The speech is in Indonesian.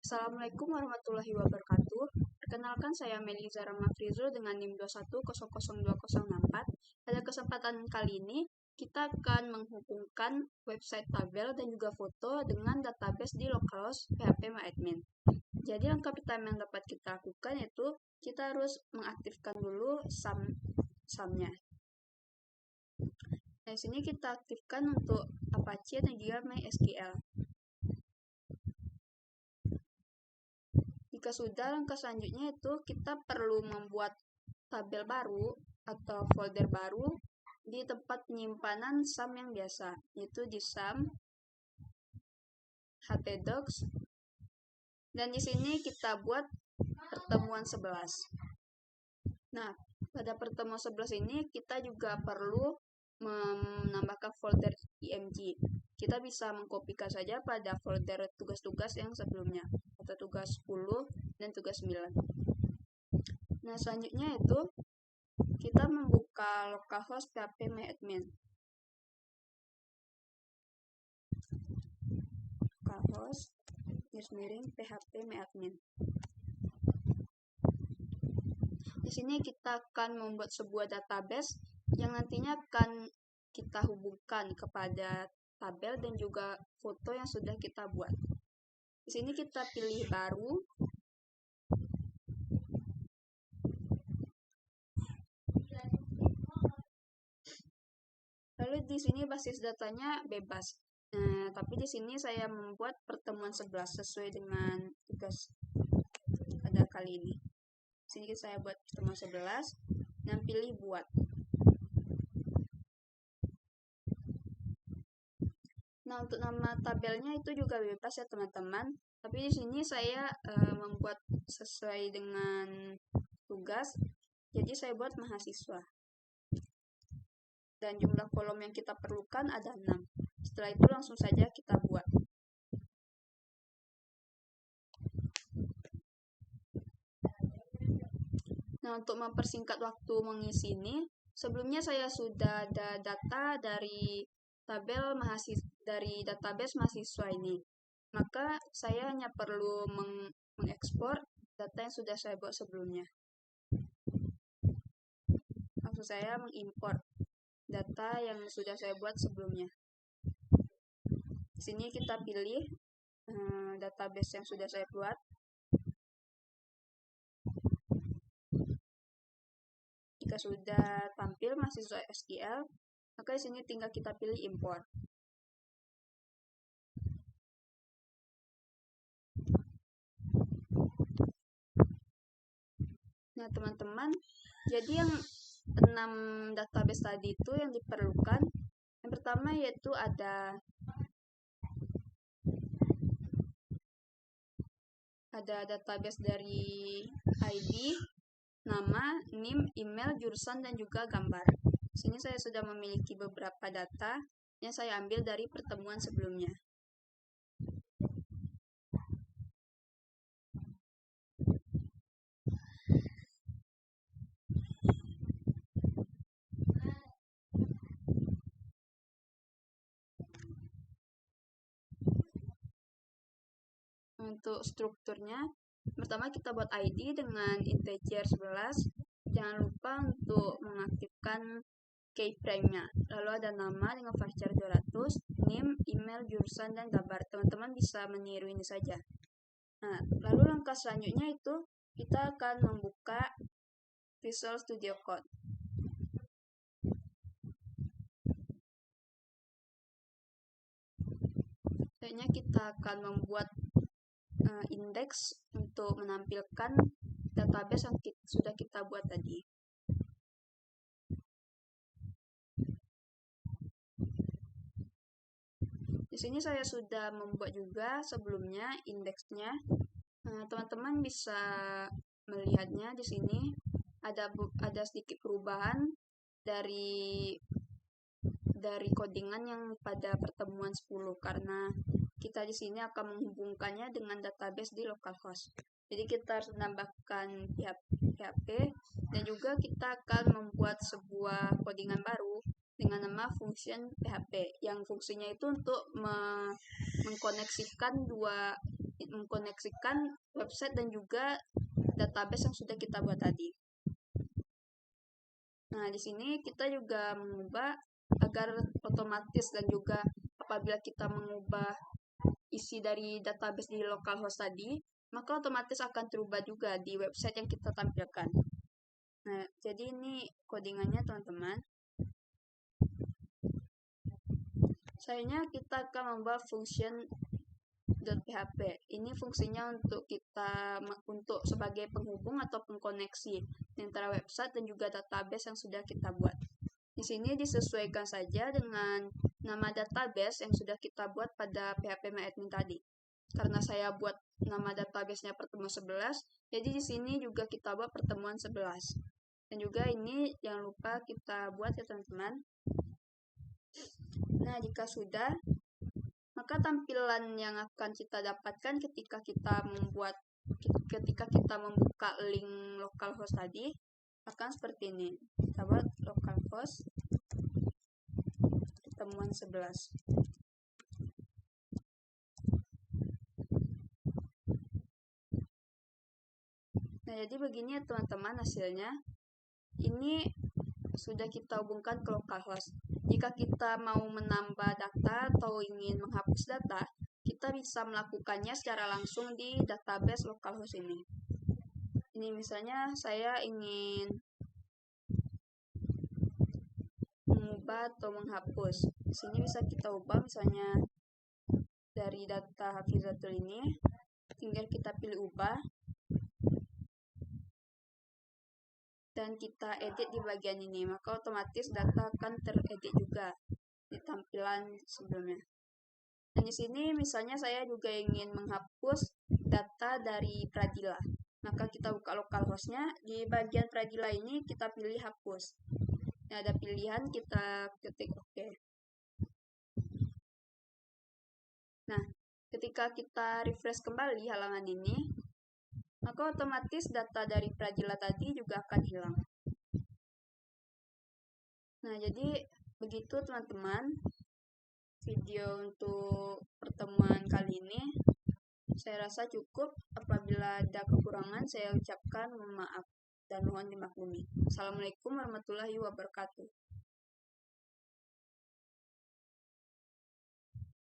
Assalamualaikum warahmatullahi wabarakatuh. Perkenalkan saya Meliza Ramafrizul dengan NIM 2100204. Pada kesempatan kali ini, kita akan menghubungkan website tabel dan juga foto dengan database di localhost PHP MyAdmin. Jadi langkah pertama yang dapat kita lakukan yaitu kita harus mengaktifkan dulu sumnya. Nah, di sini kita aktifkan untuk Apache dan juga MySQL. Jika sudah, langkah selanjutnya itu kita perlu membuat tabel baru atau folder baru di tempat penyimpanan sum yang biasa, yaitu di sum, htdocs, dan di sini kita buat pertemuan 11. Nah, pada pertemuan 11 ini kita juga perlu menambahkan folder img. Kita bisa mengkopikan saja pada folder tugas-tugas yang sebelumnya, atau tugas 10 dan tugas 9. Nah, selanjutnya itu kita membuka localhost PHP MyAdmin. Localhost PHP MyAdmin. Di sini kita akan membuat sebuah database yang nantinya akan kita hubungkan kepada tabel dan juga foto yang sudah kita buat. Di sini kita pilih baru. Lalu di sini basis datanya bebas. Tapi di sini saya membuat pertemuan 11 sesuai dengan tugas pada kali ini. Di sini saya buat pertemuan 11 dan pilih buat. Nah, untuk nama tabelnya itu juga bebas ya teman-teman. Tapi di sini saya membuat sesuai dengan tugas. Jadi saya buat mahasiswa. Dan jumlah kolom yang kita perlukan ada 6. Setelah itu langsung saja kita buat. Nah, untuk mempersingkat waktu mengisi ini, sebelumnya saya sudah ada data dari database mahasiswa ini. Maka saya hanya perlu mengekspor data yang sudah saya buat sebelumnya. Maksud saya mengimport data yang sudah saya buat sebelumnya. Di sini kita pilih database yang sudah saya buat. Jika sudah tampil mahasiswa SQL, maka di sini tinggal kita pilih import. Nah, teman-teman, jadi yang 6 database tadi itu yang diperlukan. Yang pertama yaitu ada database dari ID, nama, NIM, email, jurusan, dan juga gambar. Di sini saya sudah memiliki beberapa data yang saya ambil dari pertemuan sebelumnya. Untuk strukturnya, pertama kita buat ID dengan integer 11. Jangan lupa untuk mengaktifkan keyframe-nya. Lalu ada nama dengan varchar 200, NIM, email, jurusan, dan gambar. Teman-teman bisa meniru ini saja. Nah, lalu langkah selanjutnya itu kita akan membuka Visual Studio Code. Selanjutnya kita akan membuat indeks untuk menampilkan database yang sudah kita buat tadi. Di sini saya sudah membuat juga sebelumnya indeksnya. Teman-teman bisa melihatnya di sini ada sedikit perubahan dari codingan yang pada pertemuan 10 karena kita di sini akan menghubungkannya dengan database di localhost. Jadi kita harus menambahkan PHP dan juga kita akan membuat sebuah codingan baru dengan nama function PHP yang fungsinya itu untuk mengkoneksikan dua mengkoneksikan website dan juga database yang sudah kita buat tadi. Nah, di sini kita juga mengubah agar otomatis, dan juga apabila kita mengubah isi dari database di localhost tadi, maka otomatis akan terubah juga di website yang kita tampilkan. Nah, jadi ini codingannya teman-teman. Selanjutnya kita akan membuat function .php. Ini fungsinya untuk sebagai penghubung atau pengkoneksi antara website dan juga database yang sudah kita buat. Di sini disesuaikan saja dengan nama database yang sudah kita buat pada php-myadmin tadi. Karena saya buat nama database-nya pertemuan 11, jadi di sini juga kita buat pertemuan 11. Dan juga ini jangan lupa kita buat ya teman-teman. Nah, jika sudah, maka tampilan yang akan kita dapatkan ketika kita membuka link localhost tadi akan seperti ini. Kita buat localhost pertemuan 11. Nah, jadi begini ya teman-teman hasilnya. Ini sudah kita hubungkan ke localhost. Jika kita mau menambah data atau ingin menghapus data, kita bisa melakukannya secara langsung di database localhost ini. Ini misalnya saya ingin mengubah atau menghapus. Di sini bisa kita ubah misalnya dari data Hafizatul ini, tinggal kita pilih ubah. Dan kita edit di bagian ini, maka otomatis data akan teredit juga di tampilan sebelumnya. Dan di sini misalnya saya juga ingin menghapus data dari Pradila, maka kita buka localhost-nya, di bagian Pradila ini kita pilih hapus. Nah, ada pilihan, kita ketik OK. Nah, ketika kita refresh kembali halaman ini, maka otomatis data dari Pradila tadi juga akan hilang. Nah, jadi begitu teman-teman video untuk pertemuan kali ini. Saya rasa cukup. Apabila ada kekurangan, saya ucapkan mohon maaf dan mohon dimaklumi. Assalamualaikum warahmatullahi wabarakatuh.